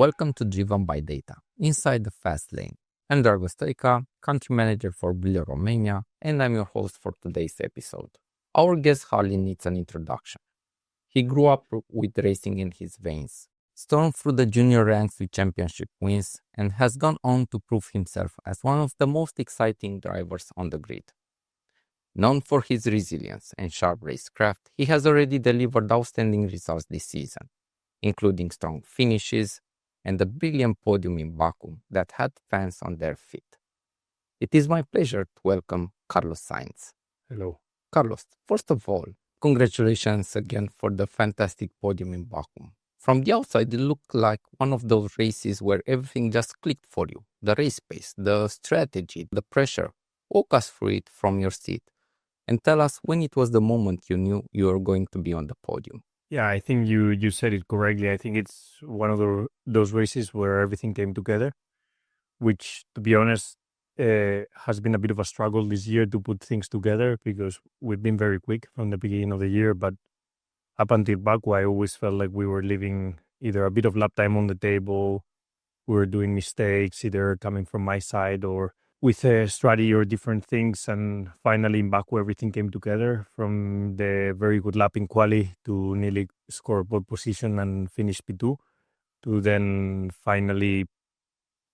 Welcome to Driven by Data, inside the fast lane. I'm Dragos Stoica, country manager for Brillio Romania, and I'm your host for today's episode. Our guest hardly needs an introduction. He grew up with racing in his veins, stormed through the junior ranks with championship wins, and has gone on to prove himself as one of the most exciting drivers on the grid. Known for his resilience and sharp racecraft, he has already delivered outstanding results this season, including strong finishes and a brilliant podium in Baku that had fans on their feet. It is my pleasure to welcome Carlos Sainz. Hello. Carlos, first of all, congratulations again for the fantastic podium in Baku. From the outside, it looked like one of those races where everything just clicked for you. The race pace, the strategy, the pressure. Walk us through it from your seat and tell us when it was the moment you knew you were going to be on the podium. Yeah, I think you said it correctly. I think it's one of those races where everything came together, which, to be honest, has been a bit of a struggle this year to put things together because we've been very quick from the beginning of the year. But up until Baku, I always felt like we were leaving either a bit of lap time on the table, we were doing mistakes, either coming from my side or with a strategy or different things. And finally in Baku, everything came together from the very good lap in quali to nearly score pole position and finish P2 to then finally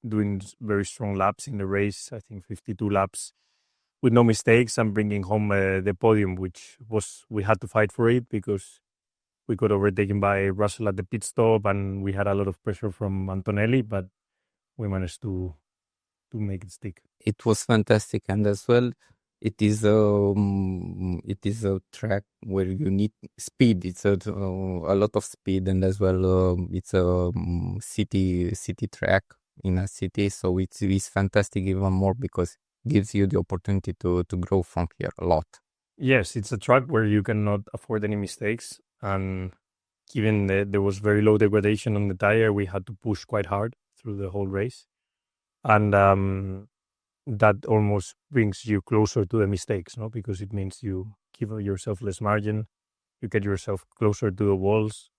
doing very strong laps in the race. I think 52 laps with no mistakes and bringing home the podium, which was, we had to fight for it because we got overtaken by Russell at the pit stop and we had a lot of pressure from Antonelli, but we managed to make it stick. It was fantastic, and as well, it is a track where you need speed. It's a lot of speed, and as well, it's a city track in a city, so it's fantastic even more because it gives you the opportunity to grow from here a lot. Yes, it's a track where you cannot afford any mistakes, and given that there was very low degradation on the tire, we had to push quite hard through the whole race. And that almost brings you closer to the mistakes, no? Because it means you give yourself less margin, you get yourself closer to the walls,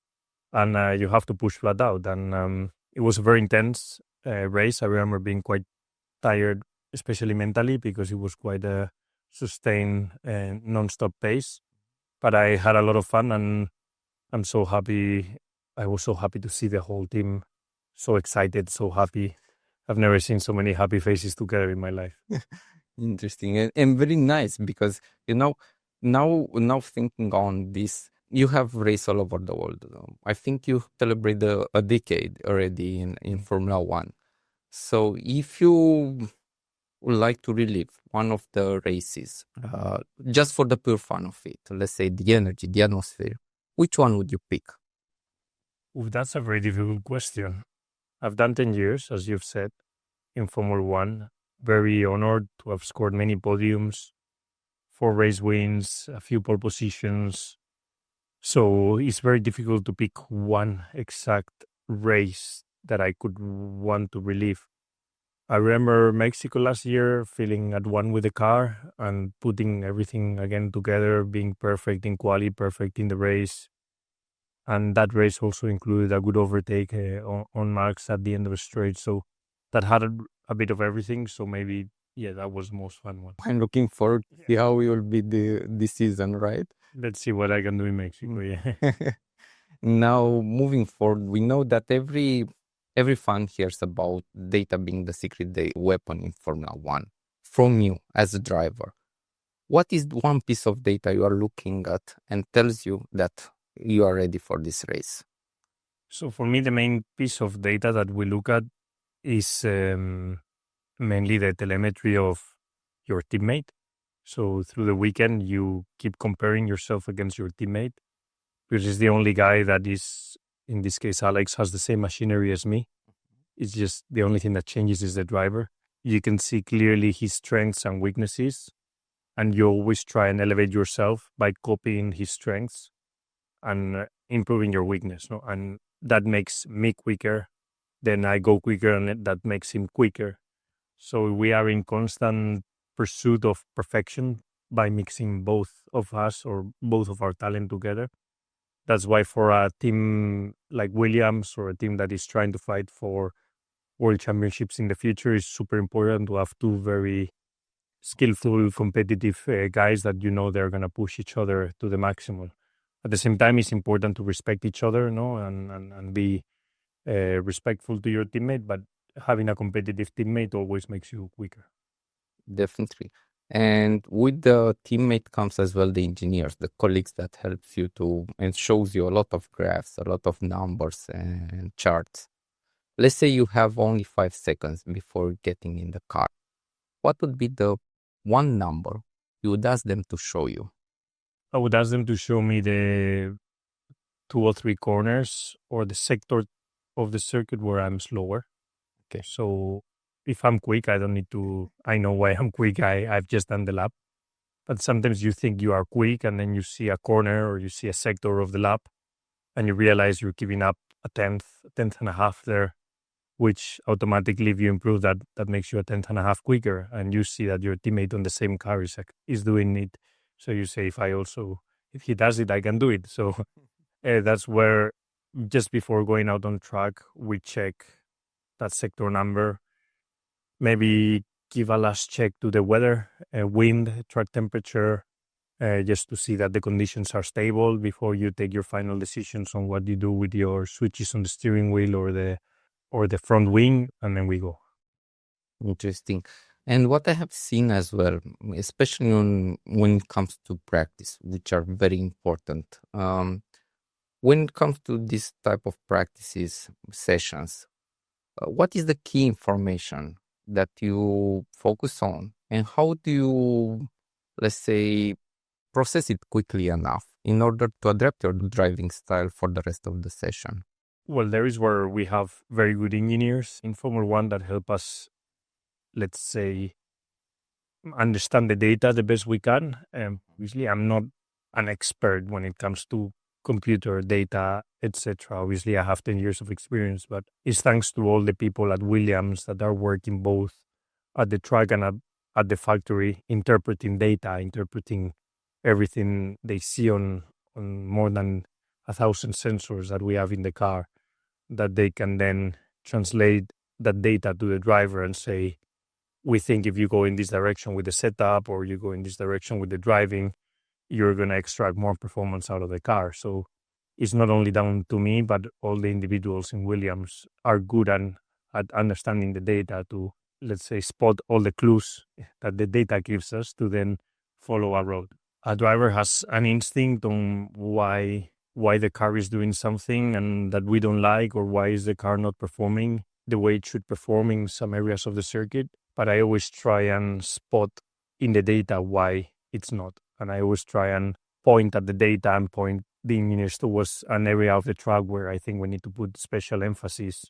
and you have to push flat out. And it was a very intense race. I remember being quite tired, especially mentally, because it was quite a sustained non-stop pace. But I had a lot of fun, and I'm so happy. I was so happy to see the whole team so excited, so happy. I've never seen so many happy faces together in my life. Interesting and very nice because now thinking on this, you have raced all over the world. I think you celebrate a decade already in Formula One. So if you would like to relive one of the races, just for the pure fun of it, let's say the energy, the atmosphere, which one would you pick? Ooh, that's a very difficult question. I've done 10 years, as you've said, in Formula One. Very honored to have scored many podiums, 4 race wins, a few pole positions. So it's very difficult to pick one exact race that I could want to relive. I remember Mexico last year, feeling at one with the car and putting everything again together, being perfect in quali, perfect in the race. And that race also included a good overtake on Marks at the end of the straight. So that had a bit of everything. So maybe, yeah, that was the most fun one. I'm looking forward to see how it will be this season, right? Let's see what I can do in Mexico, yeah. Now, moving forward, we know that every fan hears about data being the secret weapon in Formula One. From you as a driver, what is one piece of data you are looking at and tells you that you are ready for this race? So for me, the main piece of data that we look at is mainly the telemetry of your teammate. So through the weekend, you keep comparing yourself against your teammate, because he's the only guy that is, in this case, Alex, has the same machinery as me. It's just the only thing that changes is the driver. You can see clearly his strengths and weaknesses, and you always try and elevate yourself by copying his strengths and improving your weakness. No? And that makes me quicker. Then I go quicker, and that makes him quicker. So we are in constant pursuit of perfection by mixing both of us or both of our talent together. That's why for a team like Williams or a team that is trying to fight for world championships in the future, it's super important to have two very skillful, competitive guys that they're going to push each other to the maximum. At the same time, it's important to respect each other, no, and be respectful to your teammate. But having a competitive teammate always makes you quicker. Definitely. And with the teammate comes as well the engineers, the colleagues that helps you to and shows you a lot of graphs, a lot of numbers and charts. Let's say you have only 5 seconds before getting in the car. What would be the one number you would ask them to show you? I would ask them to show me the 2 or 3 corners or the sector of the circuit where I'm slower. Okay. So if I'm quick, I don't need to, I know why I'm quick. I've just done the lap. But sometimes you think you are quick and then you see a corner or you see a sector of the lap and you realize you're giving up a tenth and a half there, which automatically, if you improve that, that makes you a tenth and a half quicker. And you see that your teammate on the same car is doing it. So you say, if he does it, I can do it. So that's where just before going out on track, we check that sector number, maybe give a last check to the weather, wind, track temperature, just to see that the conditions are stable before you take your final decisions on what you do with your switches on the steering wheel or the front wing, and then we go. Interesting. And what I have seen as well, especially when it comes to practice, which are very important. When it comes to this type of practices sessions, what is the key information that you focus on, and how do you, let's say, process it quickly enough in order to adapt your driving style for the rest of the session? Well, there is where we have very good engineers in Formula One that help us, let's say, understand the data the best we can. Obviously, I'm not an expert when it comes to computer data, etc. Obviously, I have 10 years of experience, but it's thanks to all the people at Williams that are working both at the track and at the factory, interpreting data, interpreting everything they see on more than 1,000 sensors that we have in the car, that they can then translate that data to the driver and say, we think if you go in this direction with the setup or you go in this direction with the driving, you're going to extract more performance out of the car. So it's not only down to me, but all the individuals in Williams are good at understanding the data to, let's say, spot all the clues that the data gives us to then follow a road. A driver has an instinct on why the car is doing something and that we don't like, or why is the car not performing the way it should perform in some areas of the circuit. But I always try and spot in the data why it's not. And I always try and point at the data and point the engineers towards an area of the track where I think we need to put special emphasis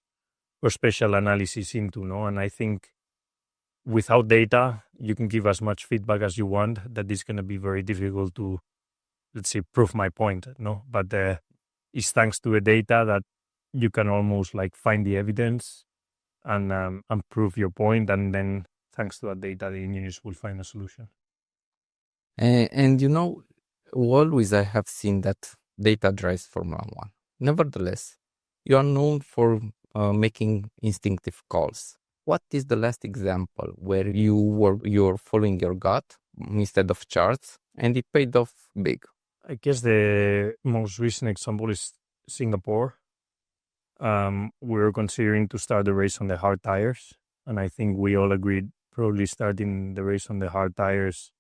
or special analysis into, no? And I think without data, you can give as much feedback as you want, that it's going to be very difficult to, let's say, prove my point, no? But it's thanks to the data that you can almost like find the evidence and prove your point, and then thanks to that data, the engineers will find a solution. And always I have seen that data drives Formula One. Nevertheless, you are known for making instinctive calls. What is the last example where you're following your gut instead of charts, and it paid off big? I guess the most recent example is Singapore. We were considering to start the race on the hard tires, and I think we all agreed probably starting the race on the hard tires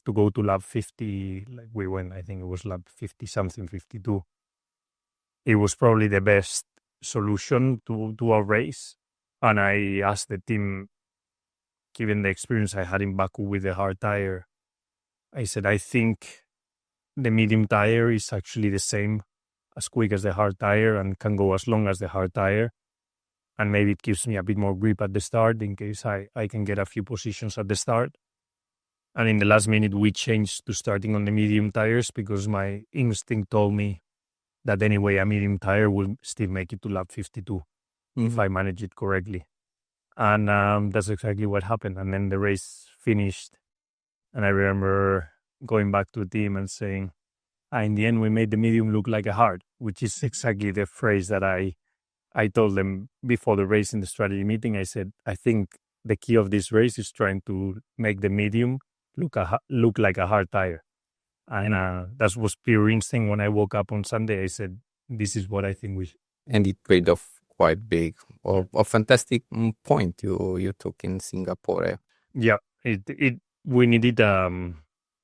to go to lap 50, like we went, I think it was lap 50 something, 52. It was probably the best solution to our race. And I asked the team, given the experience I had in Baku with the hard tire, I said, I think the medium tire is actually the same, as quick as the hard tire, and can go as long as the hard tire. And maybe it gives me a bit more grip at the start in case I can get a few positions at the start. And in the last minute, we changed to starting on the medium tires because my instinct told me that anyway, a medium tire will still make it to lap 52 if I manage it correctly. And that's exactly what happened. And then the race finished. And I remember going back to the team and saying, And in the end, we made the medium look like a hard, which is exactly the phrase that I told them before the race in the strategy meeting. I said, I think the key of this race is trying to make the medium look like a hard tire. And that was pure instinct. When I woke up on Sunday, I said, this is what I think we should. And it paid off quite big. Or a fantastic point you took in Singapore. Yeah, we needed a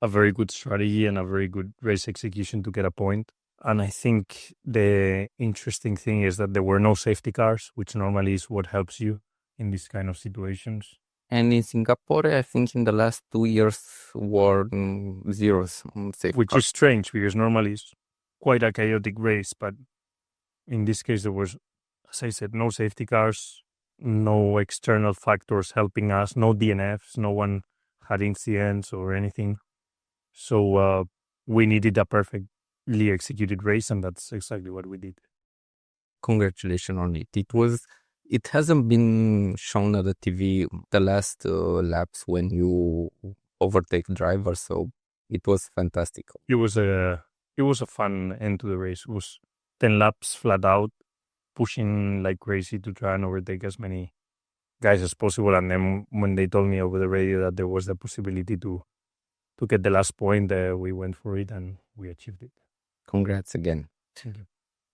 very good strategy and a very good race execution to get a point. And I think the interesting thing is that there were no safety cars, which normally is what helps you in these kind of situations. And in Singapore, I think in the last 2 years were zero safety Which cars. is strange because normally it's quite a chaotic race, but in this case there was, as I said, no safety cars, no external factors helping us, no DNFs, no one had incidents or anything. So we needed a perfectly executed race, and that's exactly what we did. Congratulations on it. It hasn't been shown on the TV the last laps when you overtake drivers, so it was fantastic. It was a fun end to the race. It was 10 laps flat out, pushing like crazy to try and overtake as many guys as possible. And then when they told me over the radio that there was the possibility to get the last point, we went for it and we achieved it. Congrats again. Thank you.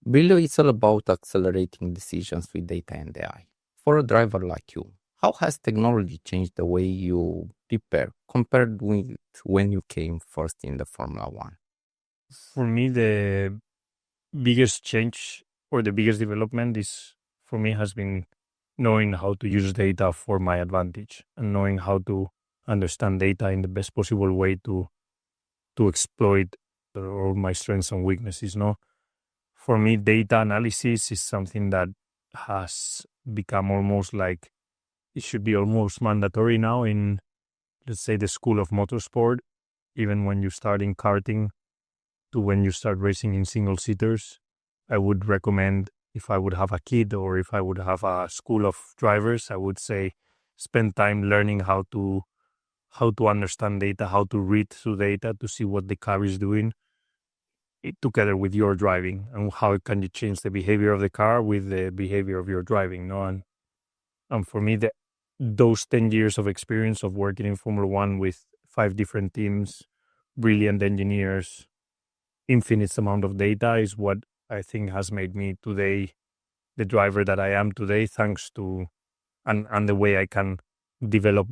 Brillio is all about accelerating decisions with data and AI. For a driver like you, how has technology changed the way you prepare compared with when you came first in the Formula One? For me, the biggest change or the biggest development has been knowing how to use data for my advantage and knowing how to understand data in the best possible way to exploit all my strengths and weaknesses. No, for me, data analysis is something that has become almost like it should be almost mandatory now in, let's say, the school of motorsport. Even when you start in karting to when you start racing in single seaters, I would recommend, if I would have a kid or if I would have a school of drivers, I would say spend time learning how to understand data, how to read through data to see what the car is doing together with your driving, and how can you change the behavior of the car with the behavior of your driving. No, and for me, those 10 years of experience of working in Formula One with 5 different teams, brilliant engineers, infinite amount of data is what I think has made me today the driver that I am today, thanks to and the way I can develop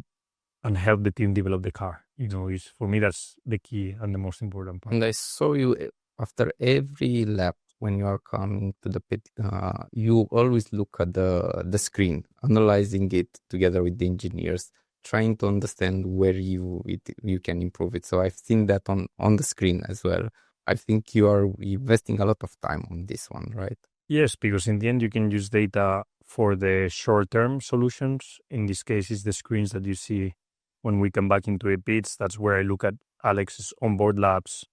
and help the team develop the car. Is for me that's the key and the most important part. And I saw you after every lap when you are coming to the pit, you always look at the screen, analyzing it together with the engineers, trying to understand where you can improve it. So I've seen that on the screen as well. I think you are investing a lot of time on this one, right? Yes, because in the end you can use data for the short-term solutions. In this case, it's the screens that you see when we come back into the pits. That's where I look at Alex's onboard laps,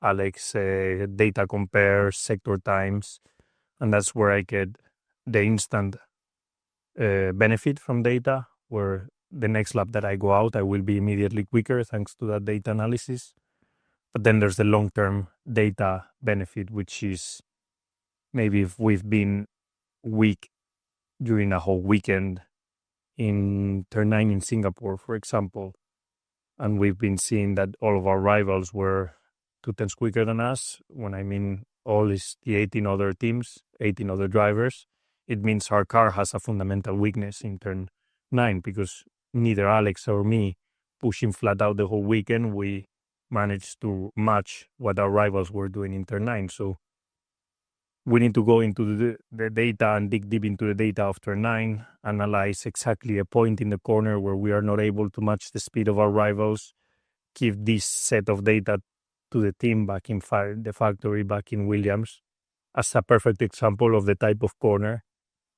Alex data compare, sector times, and that's where I get the instant benefit from data, where the next lap that I go out, I will be immediately quicker thanks to that data analysis. But then there's the long-term data benefit, which is maybe if we've been weak during a whole weekend in turn 9 in Singapore, for example, and we've been seeing that all of our rivals were 2/10 quicker than us. When I mean all is the 18 other teams, 18 other drivers, it means our car has a fundamental weakness in turn 9, because neither Alex or me pushing flat out the whole weekend, we managed to match what our rivals were doing in turn 9. So we need to go into the data and dig deep into the data of turn 9, analyze exactly a point in the corner where we are not able to match the speed of our rivals, give this set of data to the team back in the factory, back in Williams, as a perfect example of the type of corner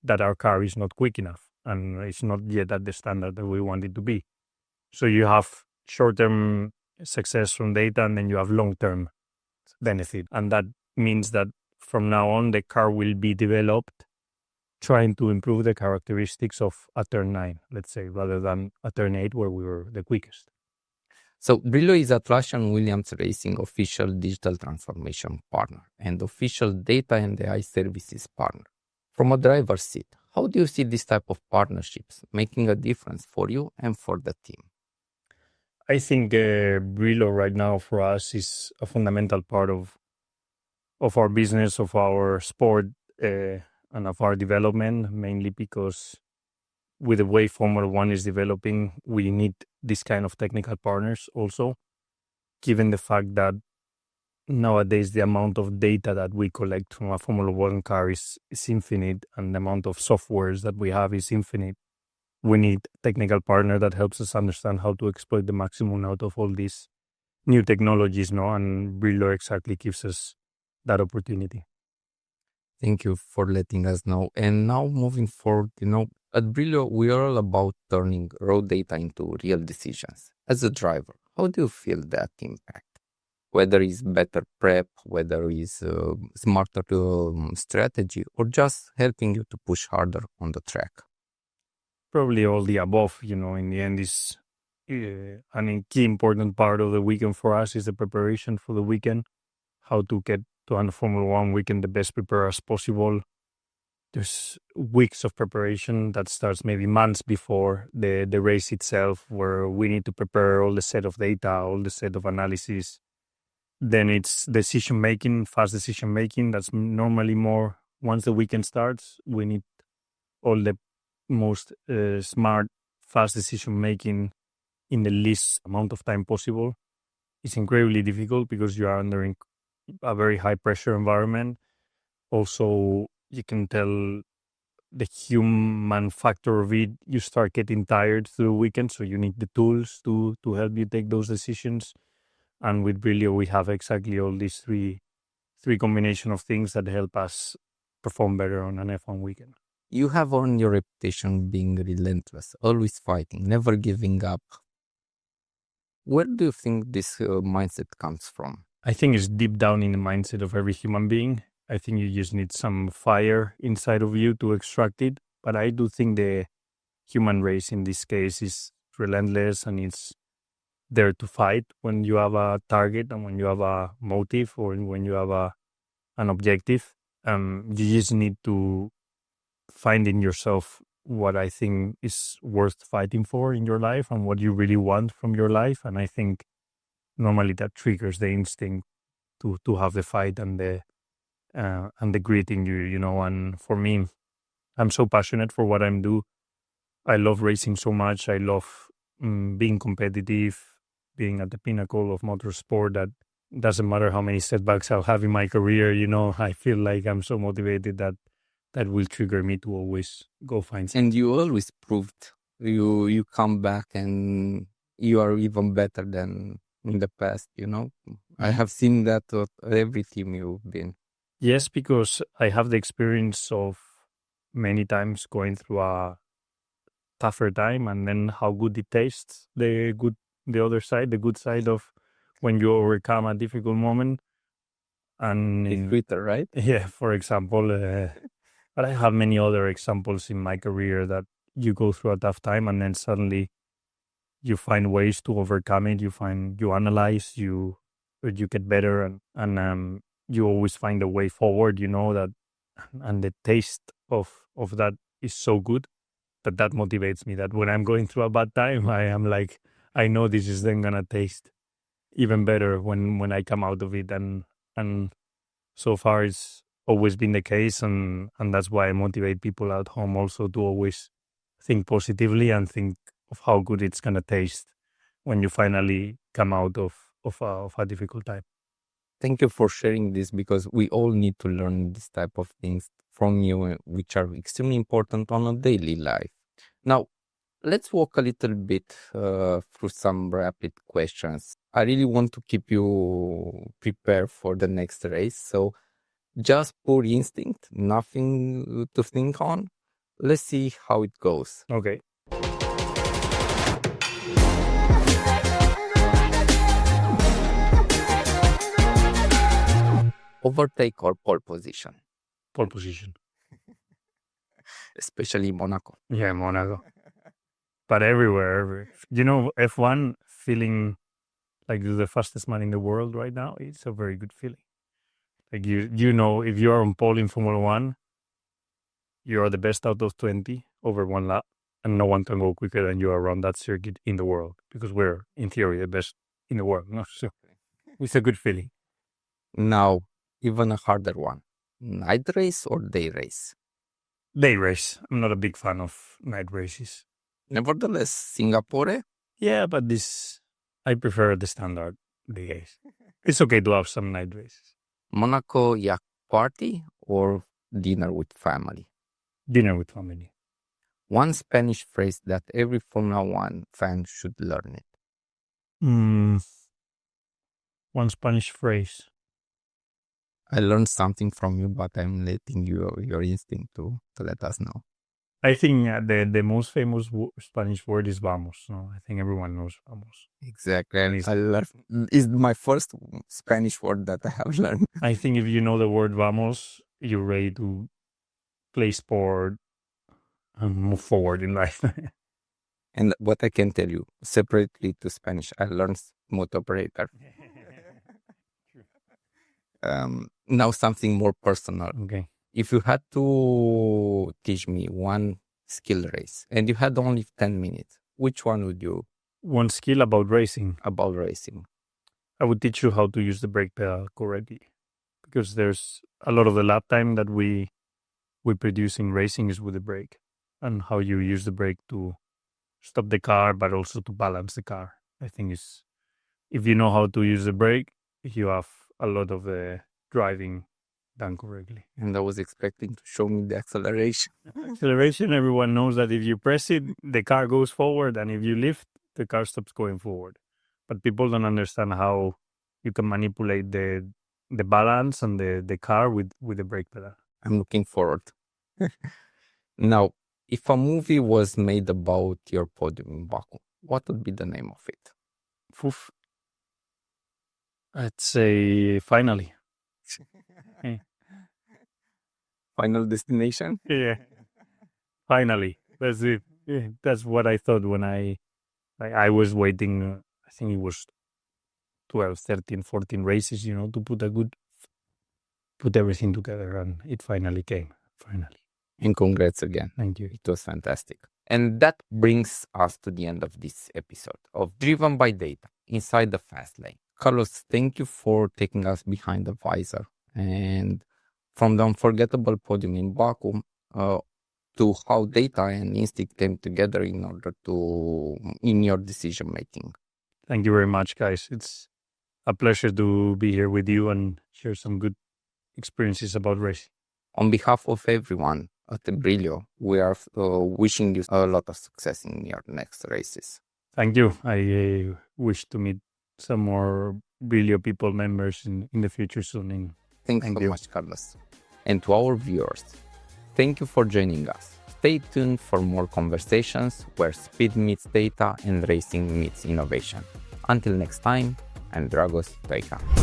that our car is not quick enough and it's not yet at the standard that we want it to be. So you have short-term success from data, and then you have long-term benefit. And that means that from now on, the car will be developed trying to improve the characteristics of a turn 9, let's say, rather than a turn 8 where we were the quickest. So Brillio is Atlassian Williams Racing official digital transformation partner and official data and AI services partner. From a driver's seat, how do you see this type of partnerships making a difference for you and for the team? I think Brillo right now for us is a fundamental part of our business, of our sport, and of our development, mainly because with the way Formula One is developing, we need this kind of technical partners also, given the fact that nowadays the amount of data that we collect from a Formula One car is infinite, and the amount of softwares that we have is infinite. We need a technical partner that helps us understand how to exploit the maximum out of all these new technologies, no? And Brillo exactly gives us that opportunity. Thank you for letting us know. And now moving forward, at Brillio, we are all about turning raw data into real decisions. As a driver, how do you feel that impact? Whether it's better prep, whether it's smarter strategy, or just helping you to push harder on the track? Probably all the above, in the end is an key important part of the weekend for us is the preparation for the weekend, how to get to a Formula One weekend the best prepared as possible. There's weeks of preparation that starts maybe months before the race itself, where we need to prepare all the set of data, all the set of analysis. Then it's decision making, fast decision making. That's normally more once the weekend starts. We need all the most smart, fast decision making in the least amount of time possible. It's incredibly difficult because you are under a very high pressure environment. Also, you can tell the human factor of it. You start getting tired through the weekend, so you need the tools to help you take those decisions. And with Brilio, we have exactly all these three combination of things that help us perform better on an F1 weekend. You have earned your reputation being relentless, always fighting, never giving up. Where do you think this mindset comes from? I think it's deep down in the mindset of every human being. I think you just need some fire inside of you to extract it. But I do think the human race in this case is relentless, and it's there to fight when you have a target and when you have a motive or when you have an objective. You just need to find in yourself what I think is worth fighting for in your life and what you really want from your life. And I think normally that triggers the instinct to have the fight and the grit in you, And for me, I'm so passionate for what I'm do. I love racing so much. I love being competitive, being at the pinnacle of motorsport. That doesn't matter how many setbacks I'll have in my career. I feel like I'm so motivated that will trigger me to always go find something. And you always proved you come back and you are even better than in the past, I have seen that at every team you've been. Yes, because I have the experience of many times going through a tougher time and then how good it tastes, the other side, the good side of when you overcome a difficult moment. And It's Twitter, right? Yeah, for example, but I have many other examples in my career that you go through a tough time and then suddenly you find ways to overcome it. You analyze, you get better, and you always find a way forward. That, and the taste of that is so good that motivates me. That when I'm going through a bad time, I am like, I know this is then gonna taste even better when I come out of it, and so far it's always been the case, and that's why I motivate people at home also to always think positively and think of how good it's gonna taste when you finally come out of a difficult time. Thank you for sharing this, because we all need to learn this type of things from you, which are extremely important on a daily life. Now, let's walk a little bit through some rapid questions. I really want to keep you prepared for the next race. So just pure instinct, nothing to think on. Let's see how it goes. Okay. Overtake or pole position? Pole position. Especially Monaco. Yeah, Monaco. But everywhere. F1 feeling like you're the fastest man in the world right now, it's a very good feeling. Like you know, if you are on pole in Formula One, you are the best out of 20 over one lap, and no one can go quicker than you around that circuit in the world, because we're, in theory, the best in the world. No? So it's a good feeling. Now, even a harder one. Night race or day race? Day race. I'm not a big fan of night races. Nevertheless, Singapore? Yeah, but I prefer the standard day race. It's okay to have some night races. Monaco yacht party or dinner with family? Dinner with family. One Spanish phrase that every Formula One fan should learn it. One Spanish phrase. I learned something from you, but I'm letting your instinct to let us know. I think the most famous Spanish word is vamos. No, I think everyone knows vamos. Exactly. And it's my first Spanish word that I have learned. I think if you know the word vamos, you're ready to play sport and move forward in life. And what I can tell you, separately to Spanish, I learned motor operator. Now something more personal. Okay. If you had to teach me one skill race and you had only 10 minutes, which one would you? One skill about racing. About racing. I would teach you how to use the brake pedal correctly, because there's a lot of the lap time that we produce in racing is with the brake, and how you use the brake to stop the car, but also to balance the car. I think if you know how to use the brake, you have a lot of the driving done correctly. And I was expecting to show me the acceleration. Acceleration, everyone knows that if you press it, the car goes forward, and if you lift, the car stops going forward. But people don't understand how you can manipulate the balance and the car with the brake pedal. I'm looking forward. Now, if a movie was made about your podium in Baku, what would be the name of it? Oof. I'd say Finally. Final Destination? Yeah. Finally. That's it. Yeah, that's what I thought when I was waiting. I think it was 12, 13, 14 races, to put everything together, and it finally came. Finally. And congrats again. Thank you. It was fantastic. And that brings us to the end of this episode of Driven by Data Inside the Fast Lane. Carlos, thank you for taking us behind the visor and from the unforgettable podium in Baku to how data and instinct came together in your decision making. Thank you very much, guys. It's a pleasure to be here with you and share some good experiences about racing. On behalf of everyone at the Brillio, we are wishing you a lot of success in your next races. Thank you. I wish to meet some more Brillio people members in the future soon. Thanks so much, Carlos. And to our viewers, thank you for joining us. Stay tuned for more conversations where speed meets data and racing meets innovation. Until next time, I'm Dragos Stoica.